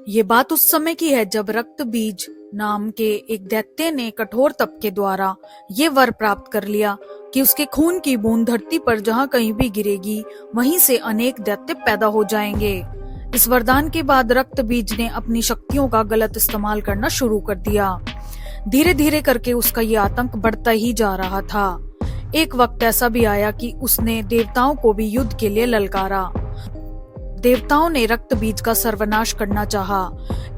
ये बात उस समय की है जब रक्त बीज नाम के एक दैत्य ने कठोर तप के द्वारा ये वर प्राप्त कर लिया कि उसके खून की बूंद धरती पर जहाँ कहीं भी गिरेगी वहीं से अनेक दैत्य पैदा हो जाएंगे। इस वरदान के बाद रक्त बीज ने अपनी शक्तियों का गलत इस्तेमाल करना शुरू कर दिया। धीरे धीरे करके उसका ये आतंक बढ़ता ही जा रहा था। एक वक्त ऐसा भी आया कि उसने देवताओं को भी युद्ध के लिए ललकारा। देवताओं ने रक्त बीज का सर्वनाश करना चाहा,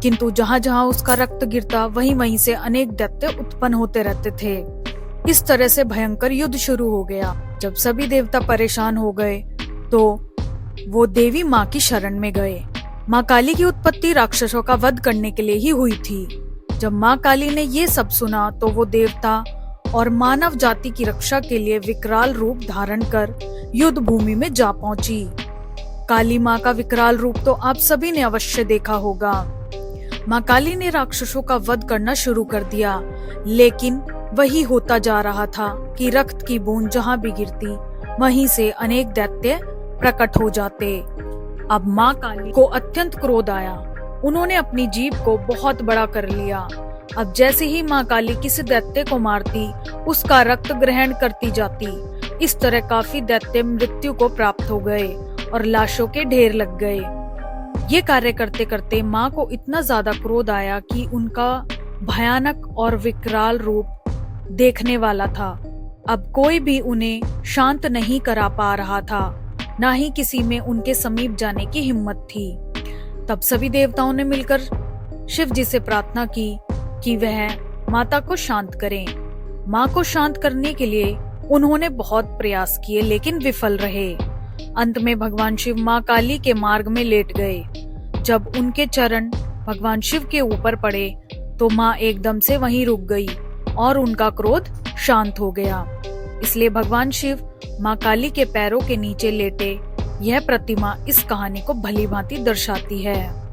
किंतु जहां जहां उसका रक्त गिरता वहीं वहीं से अनेक दैत्य उत्पन्न होते रहते थे। इस तरह से भयंकर युद्ध शुरू हो गया। जब सभी देवता परेशान हो गए तो वो देवी माँ की शरण में गए। माँ काली की उत्पत्ति राक्षसों का वध करने के लिए ही हुई थी। जब माँ काली ने ये सब सुना तो वो देवता और मानव जाति की रक्षा के लिए विकराल रूप धारण कर युद्ध भूमि में जा पहुंची। काली माँ का विकराल रूप तो आप सभी ने अवश्य देखा होगा। माँ काली ने राक्षसों का वध करना शुरू कर दिया, लेकिन वही होता जा रहा था कि रक्त की बूंद जहाँ भी गिरती वहीं से अनेक दैत्य प्रकट हो जाते। अब माँ काली को अत्यंत क्रोध आया। उन्होंने अपनी जीभ को बहुत बड़ा कर लिया। अब जैसे ही माँ काली किसी दैत्य को मारती उसका रक्त ग्रहण करती जाती। इस तरह काफी दैत्य मृत्यु को प्राप्त हो गए और लाशों के ढेर लग गए। ये कार्य करते करते माँ को इतना ज्यादा क्रोध आया कि उनका भयानक और विकराल रूप देखने वाला था। अब कोई भी उन्हें शांत नहीं करा पा रहा था, ना ही किसी में उनके समीप जाने की हिम्मत थी। तब सभी देवताओं ने मिलकर शिव जी से प्रार्थना की कि वह माता को शांत करें। माँ को शांत करने के लिए उन्होंने बहुत प्रयास किए, लेकिन विफल रहे। अंत में भगवान शिव माँ काली के मार्ग में लेट गए। जब उनके चरण भगवान शिव के ऊपर पड़े तो माँ एकदम से वहीं रुक गई और उनका क्रोध शांत हो गया। इसलिए भगवान शिव माँ काली के पैरों के नीचे लेटे। यह प्रतिमा इस कहानी को भली भांति दर्शाती है।